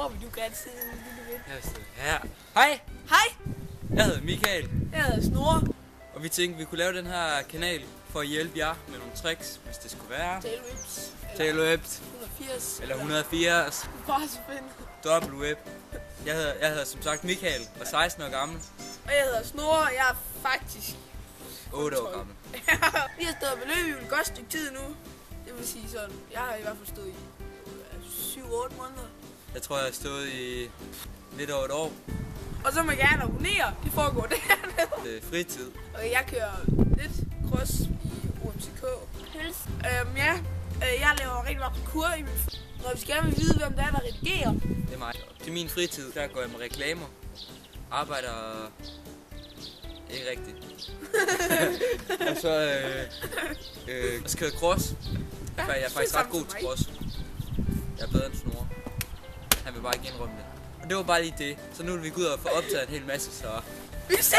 Hvor vil du gerne sidde, lille ven? Jeg sidder her. Hej! Hej, Jeg hedder Michael, jeg hedder Snore. og vi tænkte, vi kunne lave den her kanal for at hjælpe jer med nogle tricks, hvis det skulle være. Tailwhips. Tailwhips, 180. eller 180, Bare så fedt. double whip. Jeg hedder som sagt Michael, og 16 år gammel, Og jeg hedder Snore, og jeg er faktisk 8 år gammel. vi har stået med løbehjul et godt stykke tid nu. Det vil sige sådan, jeg har i hvert fald stået i 7-8 måneder. Jeg tror, jeg har stået i lidt over et år. Og så må jeg gerne abonnere, det foregår dernede. Det er fritid. Og jeg kører lidt cross i OMCK. Jeg laver rigtig meget parkour i min når vi skal gerne vil vide, hvem der redigerer. Det er mig. Til min fritid, der går jeg med reklamer. Arbejder ikke rigtigt. Og så kører cross. Jeg er faktisk ret god til cross. Jeg er bedre end Snore. Han vil bare ikke indrømme det. Og det var bare lige det. Så nu vil vi gå ud og få optaget en hel masse, så... Vi ses!